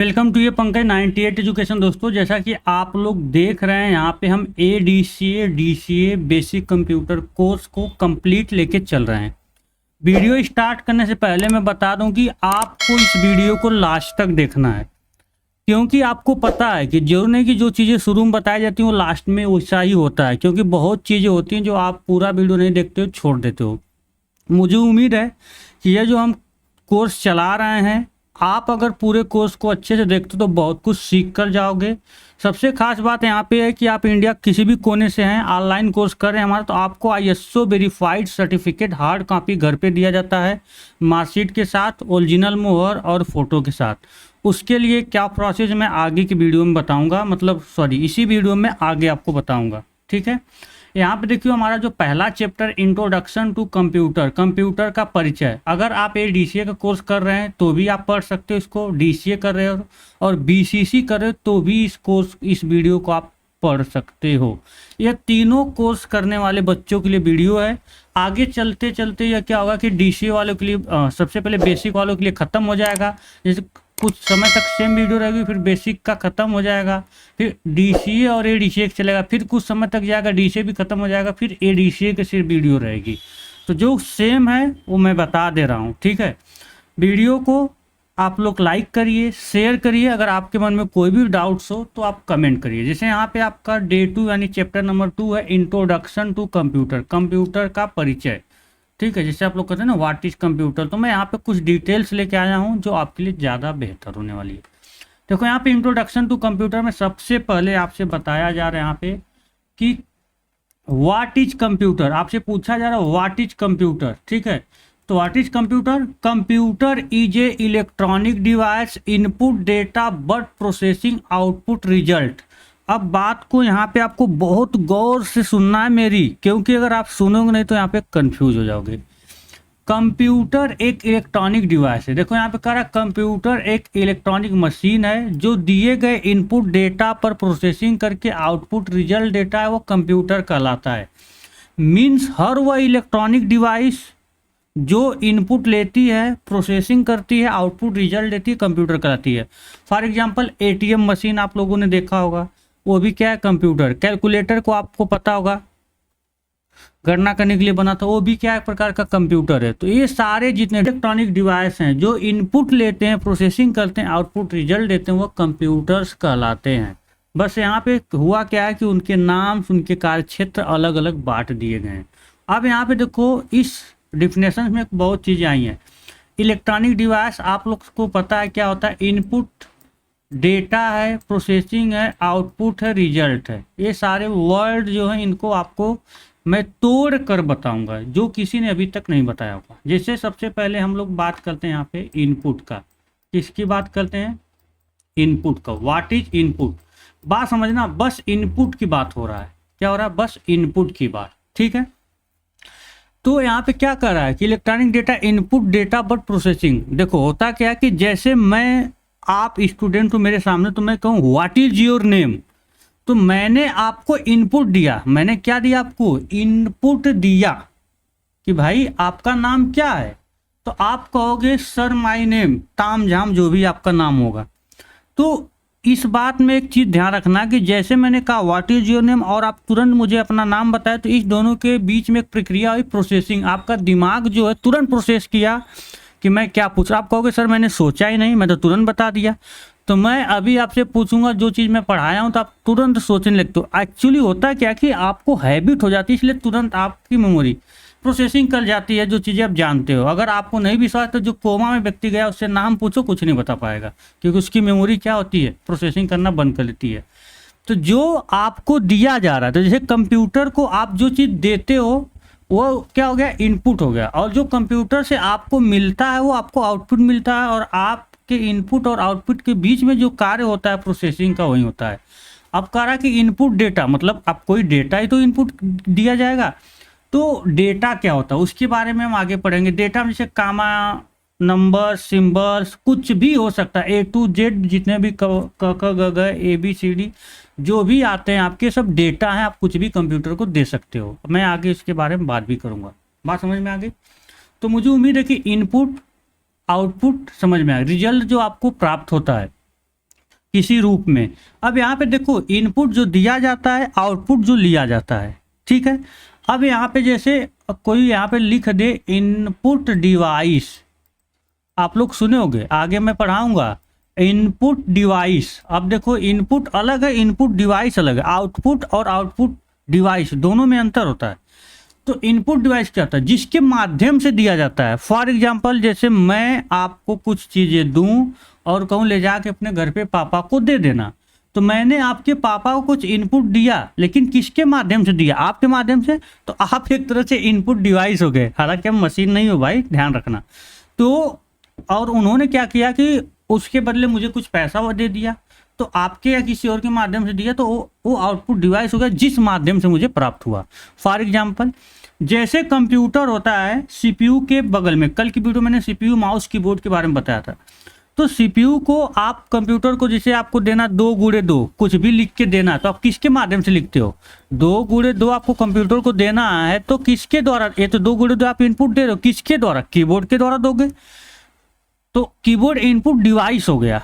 Welcome to ये Pankaj 98 education. दोस्तों, जैसा कि आप लोग देख रहे हैं यहाँ पे हम ADCA DCA basic computer course को कंप्लीट लेके चल रहे हैं। वीडियो स्टार्ट करने से पहले मैं बता दूं कि आपको इस वीडियो को लास्ट तक देखना है, क्योंकि आपको पता है कि जरूर नहीं कि जो चीज़ें शुरू में बताई जाती हैं वो लास्ट में वैसा ही होता है, क्योंकि बहुत चीज़ें होती हैं जो आप पूरा वीडियो नहीं देखते हो, छोड़ देते हो। मुझे उम्मीद है कि ये जो हम कोर्स चला रहे हैं, आप अगर पूरे कोर्स को अच्छे से देखते हो तो बहुत कुछ सीख कर जाओगे। सबसे खास बात यहाँ पे है कि आप इंडिया किसी भी कोने से हैं, ऑनलाइन कोर्स कर रहे हैं हमारा, तो आपको ISO verified certificate hard copy घर पे दिया जाता है, मार्कशीट के साथ, ओरिजिनल मोहर और फोटो के साथ। उसके लिए क्या प्रोसेस मैं आगे की वीडियो में बताऊँगा, इसी वीडियो में आगे आपको बताऊँगा। ठीक है, यहाँ पे देखिए हमारा जो पहला चैप्टर इंट्रोडक्शन टू कंप्यूटर का परिचय। अगर आप DCA का कोर्स कर रहे हैं तो भी आप पढ़ सकते हो इसको, DCA कर रहे हो और BCC कर रहे हो तो भी इस वीडियो को आप पढ़ सकते हो। ये तीनों कोर्स करने वाले बच्चों के लिए वीडियो है। आगे चलते चलते यह क्या होगा कि DCA वालों के लिए सबसे पहले बेसिक वालों के लिए ख़त्म हो जाएगा, जैसे कुछ समय तक सेम वीडियो रहेगी, फिर बेसिक का ख़त्म हो जाएगा, फिर DCA और ADCA चलेगा, फिर कुछ समय तक जाएगा, DCA भी ख़त्म हो जाएगा, फिर ADCA की सिर्फ वीडियो रहेगी। तो जो सेम है वो मैं बता दे रहा हूँ। ठीक है, वीडियो को आप लोग लाइक करिए, शेयर करिए। अगर आपके मन में कोई भी डाउट्स हो तो आप कमेंट करिए। जैसे यहाँ पे आपका डे 2 यानी चैप्टर नंबर 2 है इंट्रोडक्शन टू कंप्यूटर का परिचय। ठीक है, जैसे आप लोग कहते हैं ना व्हाट इज कंप्यूटर, तो मैं यहाँ पे कुछ डिटेल्स लेके आया हूँ जो आपके लिए ज़्यादा बेहतर होने वाली है। देखो यहाँ पे इंट्रोडक्शन टू कंप्यूटर में सबसे पहले आपसे बताया जा रहा है यहाँ पे कि व्हाट इज कंप्यूटर। आपसे पूछा जा रहा है व्हाट इज कंप्यूटर। ठीक है, तो what is computer? Computer is a electronic device, input data but processing output result. अब बात को यहाँ पे आपको बहुत गौर से सुनना है मेरी, क्योंकि अगर आप सुनोगे नहीं तो यहाँ पे कंफ्यूज हो जाओगे। कंप्यूटर एक इलेक्ट्रॉनिक डिवाइस है। देखो यहाँ पे कह रहा है कंप्यूटर एक इलेक्ट्रॉनिक मशीन है जो दिए गए इनपुट डेटा पर प्रोसेसिंग करके आउटपुट रिजल्ट डेटा है वो कंप्यूटर कहलाता है। मीन्स हर वह इलेक्ट्रॉनिक डिवाइस जो इनपुट लेती है, प्रोसेसिंग करती है, आउटपुट रिजल्ट देती है, कंप्यूटर कहलाती है। फॉर एग्जांपल ATM मशीन आप लोगों ने देखा होगा, वो भी क्या है? कंप्यूटर। कैलकुलेटर को आपको पता होगा गणना करने के लिए बना था, वो भी क्या है? प्रकार का कंप्यूटर है। तो ये सारे जितने इलेक्ट्रॉनिक डिवाइस हैं जो इनपुट लेते हैं, प्रोसेसिंग करते हैं, आउटपुट रिजल्ट देते हैं, वो कंप्यूटर्स कहलाते हैं। बस यहाँ पे हुआ क्या है कि उनके नाम, उनके कार्यक्षेत्र अलग अलग बांट दिए गए हैं। अब यहाँ पे देखो इस डिफिनेशन में बहुत चीज़ें आई हैं। इलेक्ट्रॉनिक डिवाइस आप लोग को पता है क्या होता है? इनपुट डेटा है, प्रोसेसिंग है, आउटपुट है, रिजल्ट है। ये सारे वर्ड जो हैं इनको आपको मैं तोड़ कर बताऊंगा, जो किसी ने अभी तक नहीं बताया होगा। जैसे सबसे पहले हम लोग बात करते हैं यहाँ पे इनपुट का। किसकी बात करते हैं? इनपुट का। What is input? बात समझना, बस इनपुट की बात हो रहा है। क्या हो रहा है? बस इनपुट की बात। ठीक है, तो यहाँ पे क्या कर रहा है कि electronic data input data but processing. देखो होता क्या है कि जैसे मैं, आप स्टूडेंट हो मेरे सामने, तो मैं कहूँ व्हाट इज योर नेम, तो मैंने आपको इनपुट दिया। मैंने क्या दिया? आपको इनपुट दिया कि भाई आपका नाम क्या है, तो आप कहोगे सर माय नेम, ताम झाम जो भी आपका नाम होगा। तो इस बात में एक चीज़ ध्यान रखना कि जैसे मैंने कहा व्हाट इज योर नेम और आप तुरंत मुझे अपना नाम बताया, तो इस दोनों के बीच में एक प्रक्रिया हुई, प्रोसेसिंग। आपका दिमाग जो है तुरंत प्रोसेस किया कि मैं क्या पूछ रहा। आप कहोगे सर मैंने सोचा ही नहीं, मैं तो तुरंत बता दिया। तो मैं अभी आपसे पूछूंगा जो चीज़ मैं पढ़ाया हूँ, तो आप तुरंत सोचने लगते हो। एक्चुअली होता क्या कि आपको हैबिट हो जाती है, इसलिए तुरंत आपकी मेमोरी प्रोसेसिंग कर जाती है जो चीज़ें आप जानते हो। अगर आपको नहीं विश्वास तो जो कोमा में व्यक्ति गया उससे नाम पूछो, कुछ नहीं बता पाएगा, क्योंकि उसकी मेमोरी क्या होती है? प्रोसेसिंग करना बंद कर लेती है। तो जो आपको दिया जा रहा है, तो जैसे कंप्यूटर को आप जो चीज़ देते हो वो क्या हो गया? इनपुट हो गया। और जो कंप्यूटर से आपको मिलता है वो आपको आउटपुट मिलता है, और आपके इनपुट और आउटपुट के बीच में जो कार्य होता है प्रोसेसिंग का, वही होता है। अब कह रहा है कि इनपुट डेटा, मतलब आप कोई डेटा ही तो इनपुट दिया जाएगा। तो डेटा क्या होता है उसके बारे में हम आगे पढ़ेंगे। डेटा में जैसे कामा, नंबर, सिंबल्स, कुछ भी हो सकता है, A to Z जितने भी क ख ग घ ABCD जो भी आते हैं आपके, सब डेटा हैं। आप कुछ भी कंप्यूटर को दे सकते हो। मैं आगे इसके बारे में बात भी करूंगा। बात समझ में आ गई? तो मुझे उम्मीद है कि इनपुट आउटपुट समझ में आ गया। रिजल्ट जो आपको प्राप्त होता है किसी रूप में। अब यहाँ पे देखो इनपुट जो दिया जाता है, आउटपुट जो लिया जाता है, ठीक है। अब यहाँ पे जैसे कोई यहाँ पे लिख दे इनपुट डिवाइस, आप लोग सुने होंगे, आगे मैं पढ़ाऊंगा इनपुट डिवाइस। अब देखो इनपुट अलग है, इनपुट डिवाइस अलग है। आउटपुट और आउटपुट डिवाइस दोनों में अंतर होता है। तो इनपुट डिवाइस क्या होता है? जिसके माध्यम से दिया जाता है। फॉर एग्जांपल जैसे मैं आपको कुछ चीज़ें दूं और कहूँ ले जाके अपने घर पे पापा को दे देना, तो मैंने आपके पापा को कुछ इनपुट दिया, लेकिन किसके माध्यम से दिया? आपके माध्यम से। तो आप एक तरह से इनपुट डिवाइस हो गए, हालांकि हम मशीन नहीं हो भाई, ध्यान रखना। तो और उन्होंने क्या किया कि उसके बदले मुझे कुछ पैसा वो दे दिया, तो आपके या किसी और के माध्यम से दिया, तो वो आउटपुट डिवाइस हो गया जिस माध्यम से मुझे प्राप्त हुआ। फॉर एग्जांपल जैसे कंप्यूटर होता है सीपीयू के बगल में, कल की वीडियो मैंने सीपीयू माउस कीबोर्ड के बारे में बताया था। तो सीपीयू को आप कंप्यूटर को जैसे आपको देना 2x2 कुछ भी लिख के देना, तो आप किसके माध्यम से लिखते हो? 2x2 आपको कंप्यूटर को देना है तो किसके द्वारा? ये तो 2x2 आप इनपुट दे रहे हो, किसके द्वारा? कीबोर्ड के द्वारा दोगे। तो कीबोर्ड इनपुट डिवाइस हो गया,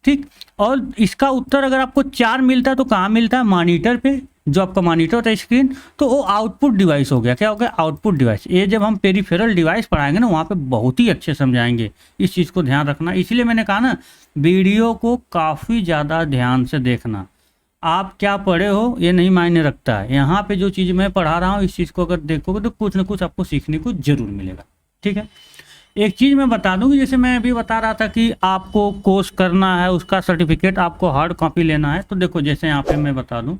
ठीक। और इसका उत्तर अगर आपको 4 मिलता है तो कहाँ मिलता है? मॉनिटर पे, जो आपका मॉनिटर होता है स्क्रीन, तो वो आउटपुट डिवाइस हो गया। क्या हो गया? Output device. ये जब हम पेरिफेरल डिवाइस पढ़ाएंगे ना, वहाँ पे बहुत ही अच्छे समझाएंगे, इस चीज़ को ध्यान रखना। इसलिए मैंने कहा ना, वीडियो को काफ़ी ज़्यादा ध्यान से देखना। आप क्या पढ़े हो ये नहीं मायने रखता है, यहाँ पे जो चीज़ मैं पढ़ा रहा हूँ इस चीज़ को अगर देखोगे तो कुछ ना कुछ आपको सीखने को जरूर मिलेगा, ठीक है। एक चीज़ मैं बता दूं कि जैसे मैं अभी बता रहा था कि आपको कोर्स करना है, उसका सर्टिफिकेट आपको हार्ड कॉपी लेना है। तो देखो जैसे यहाँ पे मैं बता दूं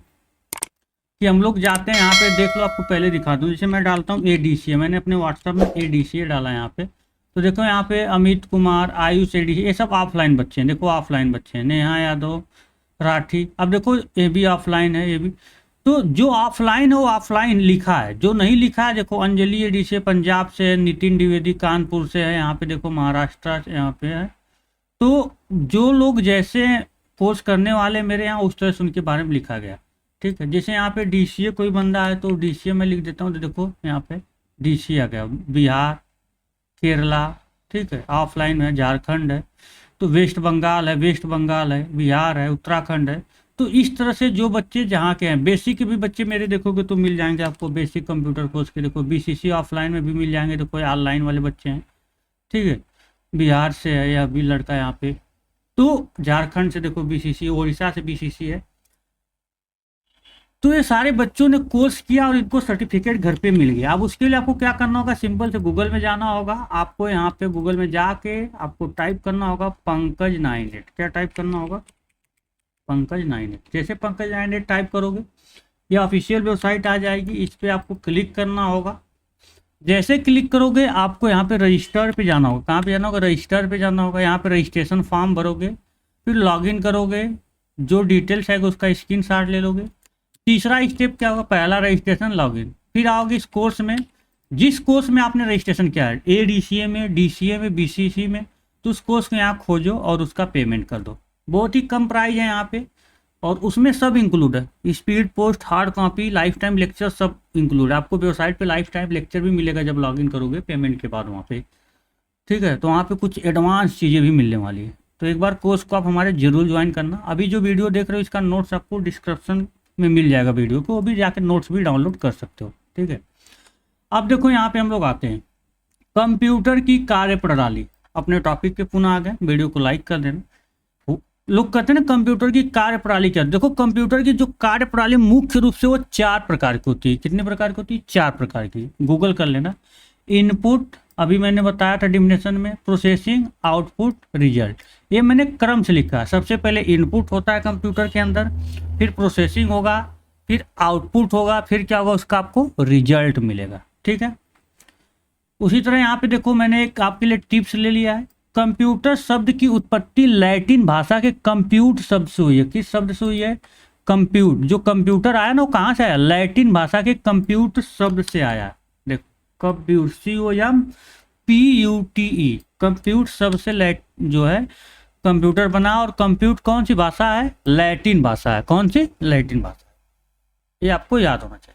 कि हम लोग जाते हैं, यहाँ पे देख लो, आपको पहले दिखा दूं। जैसे मैं डालता हूँ ADCA, मैंने अपने व्हाट्सएप में ADCA डाला है यहाँ पे। तो देखो यहाँ पे अमित कुमार, आयुष ADCA, ये सब ऑफलाइन बच्चे हैं। देखो ऑफलाइन बच्चे हैं, नेहा यादव, राठी। अब देखो ये भी ऑफलाइन है, ये भी। तो जो ऑफलाइन है वो ऑफलाइन लिखा है, जो नहीं लिखा है देखो अंजलि ADCA पंजाब से है, नितिन द्विवेदी कानपुर से है, यहाँ पे देखो महाराष्ट्र यहाँ पे है। तो जो लोग जैसे कोर्स करने वाले मेरे यहाँ, उस तरह से उनके बारे में लिखा गया, ठीक है। जैसे यहाँ पे DCA कोई बंदा है तो DCA में लिख देता हूँ, तो देखो यहाँ पे DCA आ गया, बिहार, केरला, ठीक है। ऑफलाइन है, झारखंड है, तो वेस्ट बंगाल है, वेस्ट बंगाल है, बिहार है, उत्तराखंड है। तो इस तरह से जो बच्चे जहाँ के हैं, बेसिक के भी बच्चे मेरे देखोगे तो मिल जाएंगे आपको, बेसिक कंप्यूटर कोर्स के। देखो BCC ऑफलाइन में भी मिल जाएंगे, तो कोई ऑनलाइन वाले बच्चे हैं, ठीक है। बिहार से है या भी लड़का यहाँ पे, तो झारखंड से देखो BCC, उड़ीसा से BCC है। तो ये सारे बच्चों ने कोर्स किया और इनको सर्टिफिकेट घर पे मिल गया। अब उसके लिए आपको क्या करना होगा? सिंपल से गूगल में जाना होगा आपको। यहाँ पे गूगल में जाके आपको टाइप करना होगा पंकज 98। क्या टाइप करना होगा? पंकज 98। जैसे पंकज 98 टाइप करोगे, ये ऑफिशियल वेबसाइट आ जाएगी, इस पर आपको क्लिक करना होगा। जैसे क्लिक करोगे आपको यहाँ पे रजिस्टर पे जाना होगा। कहाँ पे जाना होगा? रजिस्टर पे जाना होगा। यहाँ पे रजिस्ट्रेशन फॉर्म भरोगे, फिर लॉगिन करोगे, जो डिटेल्स है उसका स्क्रीनशॉट ले लोगे। तीसरा स्टेप क्या होगा? पहला रजिस्ट्रेशन, लॉगिन। फिर आओगे इस कोर्स में, जिस कोर्स में आपने रजिस्ट्रेशन किया है, ADCA में, DCA में, BCC में, तो उस कोर्स को यहाँ खोजो और उसका पेमेंट कर दो। बहुत ही कम प्राइस है यहाँ पे, और उसमें सब इंक्लूड है, speed post, hard copy, life time lecture, सब इंक्लूड है। आपको वेबसाइट पे लाइफ टाइम लेक्चर भी मिलेगा जब लॉगिन करोगे पेमेंट के बाद वहाँ पे, ठीक है। तो वहाँ पे कुछ एडवांस चीज़ें भी मिलने वाली है। तो एक बार कोर्स को आप हमारे जरूर ज्वाइन करना। अभी जो वीडियो देख रहे हो इसका नोट्स आपको डिस्क्रिप्शन में मिल जाएगा, वीडियो को, वो भी जाकर नोट्स भी डाउनलोड कर सकते हो, ठीक है। अब देखो यहाँ पे हम लोग आते हैं कंप्यूटर की कार्य प्रणाली। अपने टॉपिक पे पुनः आ गए, वीडियो को लाइक कर देना। लोग कहते हैं ना कंप्यूटर की कार्य प्रणाली क्या? देखो कंप्यूटर की जो कार्य प्रणाली मुख्य रूप से वो 4 प्रकार की होती है। कितने प्रकार की होती है? 4 प्रकार की। गूगल कर लेना। इनपुट, अभी मैंने बताया था डिफिनेशन में, प्रोसेसिंग, आउटपुट, रिजल्ट। ये मैंने क्रम से लिखा है। सबसे पहले इनपुट होता है कंप्यूटर के अंदर, फिर प्रोसेसिंग होगा, फिर आउटपुट होगा, फिर क्या होगा? उसका आपको रिजल्ट मिलेगा, ठीक है। उसी तरह यहाँ पे देखो मैंने एक आपके लिए टिप्स ले लिया है। कंप्यूटर शब्द की उत्पत्ति लैटिन भाषा के कंप्यूट शब्द से हुई है। किस शब्द से हुई है? कंप्यूट। जो कंप्यूटर आया ना वो कहाँ से आया? लैटिन भाषा के कंप्यूट शब्द से आया। देखो कंप्यूट, COMPUTE, कंप्यूट शब्द से जो है कंप्यूटर बना। और कंप्यूट कौन सी भाषा है? लैटिन भाषा है। कौन सी? लैटिन भाषा। ये आपको याद होना चाहिए।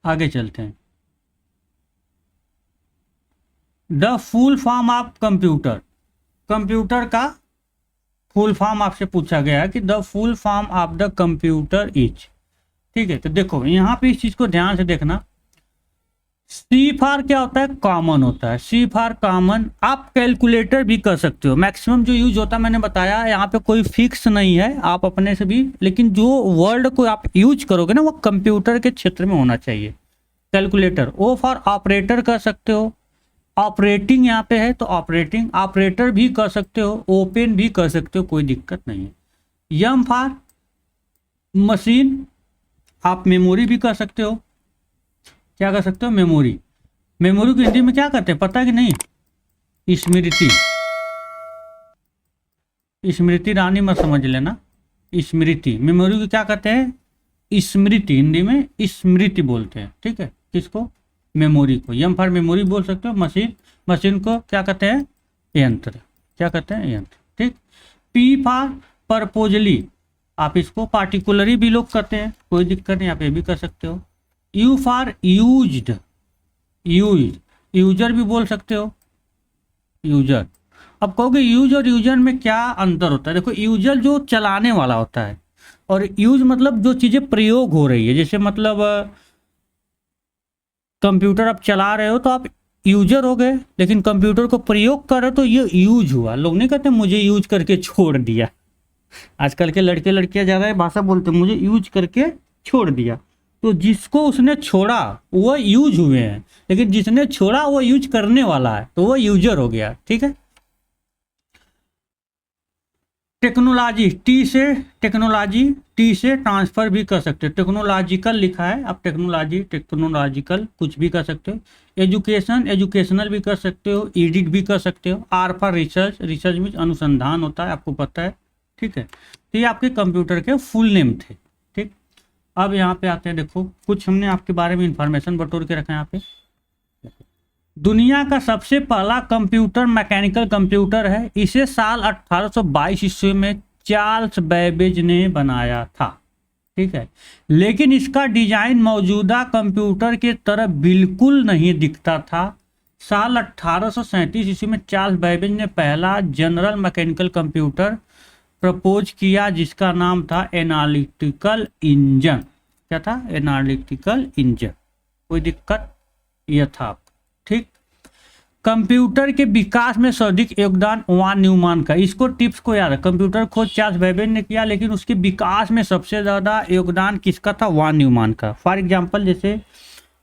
आगे चलते हैं। The full form of computer, computer का फुल फॉर्म आपसे पूछा गया है कि the full form of the computer is. ठीक है, तो देखो यहाँ पे इस चीज को ध्यान से देखना। सी फॉर क्या होता है, कॉमन होता है, सी फॉर कॉमन। आप कैलकुलेटर भी कर सकते हो, मैक्सिमम जो यूज होता है मैंने बताया, यहाँ पे कोई फिक्स नहीं है, आप अपने से भी, लेकिन जो वर्ड को आप यूज करोगे ना वो कंप्यूटर के क्षेत्र में होना चाहिए। कैलकुलेटर। ओ फॉर ऑपरेटर कर सकते हो, ऑपरेटिंग यहाँ पे है तो ऑपरेटिंग, ऑपरेटर भी कर सकते हो, ओपन भी कर सकते हो, कोई दिक्कत नहीं है। एम फॉर मशीन, आप मेमोरी भी कर सकते हो। क्या कर सकते हो, मेमोरी। मेमोरी को हिंदी में क्या कहते हैं पता है कि नहीं, स्मृति। स्मृति रानी मत समझ लेना, स्मृति। मेमोरी को क्या कहते हैं, स्मृति, हिंदी में स्मृति बोलते हैं। ठीक है, किसको, मेमोरी को। एम फॉर मेमोरी बोल सकते हो। मशीन, मशीन को क्या कहते हैं, यंत्र। क्या कहते हैं, यंत्र। ठीक। पी फॉर परपोजली, आप इसको पार्टिकुलरी भी लोग करते हैं, कोई दिक्कत नहीं, आप ये भी कर सकते हो। You for used, use, user भी बोल सकते हो, यूजर। अब कहोगे यूज और यूजर में क्या अंतर होता है, देखो यूजर जो चलाने वाला होता है और यूज मतलब जो चीज़ें प्रयोग हो रही है, जैसे मतलब कंप्यूटर आप चला रहे हो तो आप यूजर हो गए, लेकिन कंप्यूटर को प्रयोग कर रहे हो तो ये यूज हुआ। लोग नहीं कहते मुझे यूज करके छोड़ दिया, आजकल के लड़के लड़कियां ज़्यादा भाषा बोलते हैं, मुझे यूज करके छोड़ दिया। तो जिसको उसने छोड़ा वो यूज हुए हैं, लेकिन जिसने छोड़ा वो यूज करने वाला है तो वो यूजर हो गया। ठीक है। टेक्नोलॉजी, टी से टेक्नोलॉजी, टी से ट्रांसफर भी कर सकते हो। टेक्नोलॉजिकल लिखा है, आप टेक्नोलॉजी, टेक्नोलॉजिकल कुछ भी कर सकते हो। एजुकेशन, एजुकेशनल भी कर सकते हो, एडिट भी कर सकते हो। आर फॉर रिसर्च, रिसर्च में अनुसंधान होता है, आपको पता है। ठीक है, तो ये आपके कंप्यूटर के फुल नेम थे। ठीक, अब यहाँ पे आते हैं, देखो कुछ हमने आपके बारे में इंफॉर्मेशन बटोर के रखा है यहाँ पे। दुनिया का सबसे पहला कंप्यूटर मैकेनिकल कंप्यूटर है, इसे साल 1822 ईस्वी में चार्ल्स बैबेज ने बनाया था। ठीक है, लेकिन इसका डिजाइन मौजूदा कंप्यूटर के तरह बिल्कुल नहीं दिखता था। साल 1837 ईस्वी में चार्ल्स बैबेज ने पहला जनरल मैकेनिकल कंप्यूटर प्रपोज किया, जिसका नाम था एनालिटिकल इंजन। क्या था, एनालिटिकल इंजन। कोई दिक्कत, यह था। ठीक, कंप्यूटर के विकास में सर्वाधिक योगदान वान न्यूमैन का, इसको टिप्स को याद है। कंप्यूटर खोज चार्ल्स बैबेज ने किया, लेकिन उसके विकास में सबसे ज़्यादा योगदान किसका था, वान न्यूमैन का। फॉर एग्जांपल, जैसे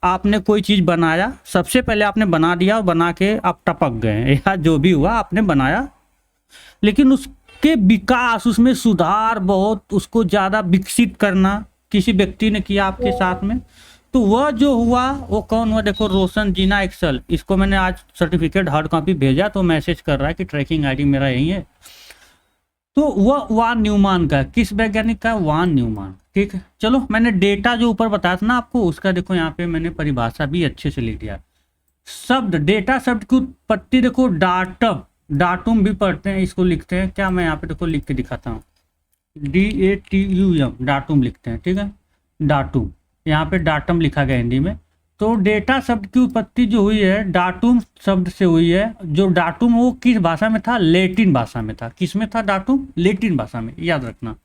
आपने कोई चीज़ बनाया, सबसे पहले आपने बना दिया और बना के आप टपक गए, या जो भी हुआ आपने बनाया, लेकिन उसके विकास, उसमें सुधार, बहुत उसको ज़्यादा विकसित करना किसी व्यक्ति ने किया आपके साथ में, तो वह जो हुआ वो कौन हुआ, देखो रोशन जीना एक्सल। इसको मैंने आज सर्टिफिकेट हार्ड कॉपी भेजा तो मैसेज कर रहा है कि ट्रैकिंग आईडी मेरा यही है। तो वह वान न्यूमैन का, किस वैज्ञानिक का, वान न्यूमैन। ठीक है, चलो मैंने डेटा जो ऊपर बताया था ना आपको, उसका देखो यहाँ पे मैंने परिभाषा भी अच्छे से लिख दिया। शब्द, डेटा शब्द की उत्पत्ति देखो, डाटम, डाटूम भी पढ़ते हैं, इसको लिखते हैं क्या, मैं यहाँ पे देखो लिख के दिखाता हूँ, DATUM, डाटूम लिखते हैं। ठीक है, डाटूम, यहाँ पे डाटम लिखा गया हिंदी में। तो डेटा शब्द की उत्पत्ति जो हुई है डाटूम शब्द से हुई है। जो डाटूम वो किस भाषा में था, लैटिन भाषा में था। किस में था डाटूम, लैटिन भाषा में, याद रखना।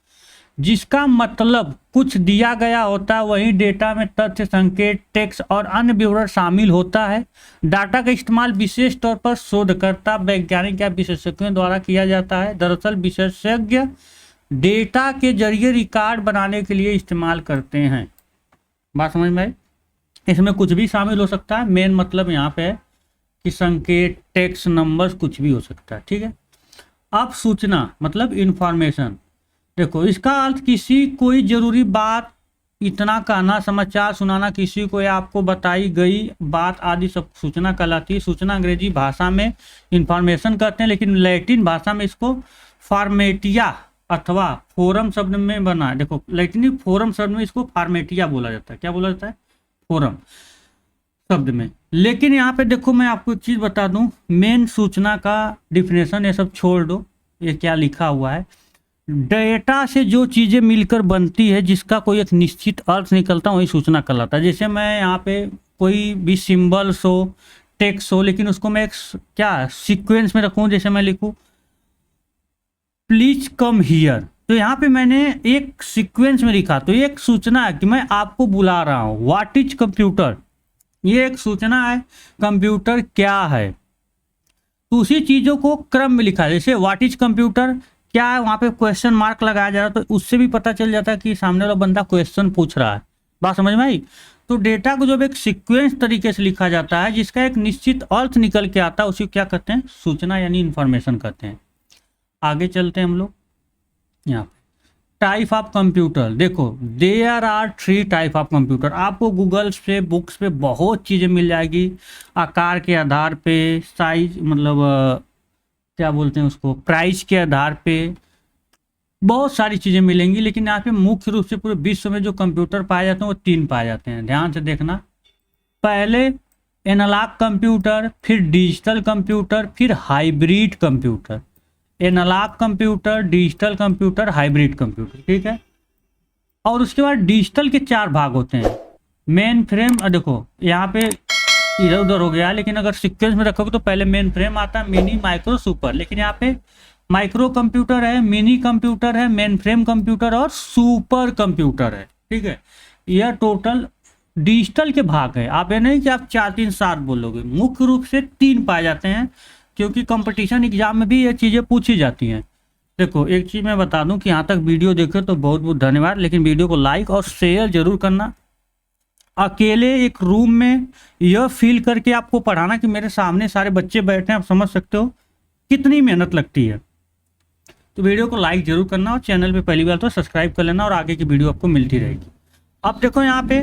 जिसका मतलब कुछ दिया गया होता है, वही डेटा में तथ्य, संकेत, टेक्स्ट और अन्य विवरण शामिल होता है। डाटा का इस्तेमाल विशेष तौर पर शोधकर्ता, वैज्ञानिक या विशेषज्ञों द्वारा किया जाता है। दरअसल विशेषज्ञ डेटा के जरिए रिकॉर्ड बनाने के लिए इस्तेमाल करते हैं। बात समझ में आई, इसमें कुछ भी शामिल हो सकता है। मेन मतलब यहाँ पे है कि संकेत, टेक्स्ट, नंबर्स कुछ भी हो सकता है। ठीक है, अब सूचना मतलब इंफॉर्मेशन, देखो इसका अर्थ किसी कोई जरूरी बात, इतना कहना, समाचार सुनाना किसी को, या आपको बताई गई बात आदि सब सूचना कहलाती है। सूचना अंग्रेजी भाषा में इंफॉर्मेशन कहते हैं, लेकिन लैटिन भाषा में इसको फॉर्मेटिया अथवा फोरम शब्द में बना है। देखो लैटिन फोरम शब्द में इसको फॉर्मेटिया बोला जाता है। क्या बोला जाता है, फोरम शब्द में। लेकिन यहाँ पे देखो मैं आपको एक चीज़ बता दूं, मेन सूचना का डिफिनेशन ये सब छोड़ दो, ये क्या लिखा हुआ है, डेटा से जो चीज़ें मिलकर बनती है, जिसका कोई एक निश्चित अर्थ निकलता है, वही सूचना कहलाता है। जैसे मैं यहाँ पे कोई भी सिंबल्स हो, टेक्स्ट हो, लेकिन उसको मैं एक क्या सीक्वेंस में रखूं। जैसे मैं लिखूं प्लीज कम हियर, तो यहाँ पे मैंने एक सीक्वेंस में लिखा, तो ये एक सूचना है कि मैं आपको बुला रहा हूँ। व्हाट इज कंप्यूटर, ये एक सूचना है कंप्यूटर क्या है। तो उसी चीज़ों को क्रम में लिखा है। जैसे व्हाट इज कंप्यूटर क्या है, वहाँ पे क्वेश्चन मार्क लगाया जा रहा है, तो उससे भी पता चल जाता है कि सामने वाला बंदा क्वेश्चन पूछ रहा है। बात समझ में आई। तो डेटा को जब एक सीक्वेंस तरीके से लिखा जाता है जिसका एक निश्चित अर्थ निकल के आता है, उसी को क्या कहते हैं, सूचना यानी इंफॉर्मेशन कहते हैं। आगे चलते हैं हम लोग। यहाँ टाइप ऑफ कंप्यूटर देखो, there are 3 type of computer. आपको गूगल पे बुक्स पे बहुत चीज़ें मिल जाएगी, आकार के आधार पे, साइज मतलब क्या बोलते हैं उसको, प्राइस के आधार पे बहुत सारी चीज़ें मिलेंगी। लेकिन यहाँ पे मुख्य रूप से पूरे विश्व में जो कंप्यूटर पाए जाते हैं वो 3 पाए जाते हैं। ध्यान से देखना, पहले एनालॉग कंप्यूटर, फिर डिजिटल कंप्यूटर, फिर hybrid computer. Analogue computer, digital computer, hybrid computer, ठीक है। और उसके बाद डिजिटल के 4 भाग होते हैं। मेन फ्रेम, देखो यहाँ पे इधर उधर हो गया, लेकिन अगर सीक्वेंस में रखोगे तो पहले मेन फ्रेम आता है, मिनी, माइक्रो, सुपर। लेकिन यहाँ पे माइक्रो कंप्यूटर है, मिनी कंप्यूटर है, मेन फ्रेम कंप्यूटर और सुपर कंप्यूटर है, ठीक है। यह टोटल डिजिटल के भाग है। आप ये नहीं कि आप 4 3 7 बोलोगे, मुख्य रूप से 3 पाए जाते हैं, क्योंकि कंपटीशन एग्जाम में भी ये चीज़ें पूछी जाती हैं। देखो एक चीज़ मैं बता दूं कि यहाँ तक वीडियो देखे तो बहुत बहुत धन्यवाद, लेकिन वीडियो को लाइक और शेयर जरूर करना। अकेले एक रूम में यह फील करके आपको पढ़ाना कि मेरे सामने सारे बच्चे बैठे हैं, आप समझ सकते हो कितनी मेहनत लगती है। तो वीडियो को लाइक जरूर करना और चैनल पे पहली बार तो सब्सक्राइब कर लेना, और आगे की वीडियो आपको मिलती रहेगी। अब देखो यहाँ पे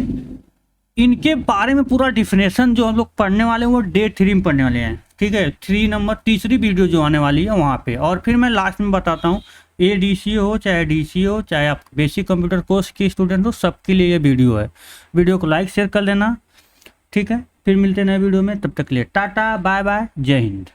इनके बारे में पूरा डिफिनेशन जो हम लोग पढ़ने वाले हैं वो डे 3 में पढ़ने वाले हैं, ठीक है। 3 नंबर तीसरी वीडियो जो आने वाली है वहाँ पे। और फिर मैं लास्ट में बताता हूँ, ADC हो चाहे DC हो, चाहे आप बेसिक कंप्यूटर कोर्स के स्टूडेंट हो, सबके लिए ये वीडियो है। वीडियो को लाइक शेयर कर लेना, ठीक है। फिर मिलते हैं नए वीडियो में, तब तक के लिए टाटा बाय बाय, जय हिंद।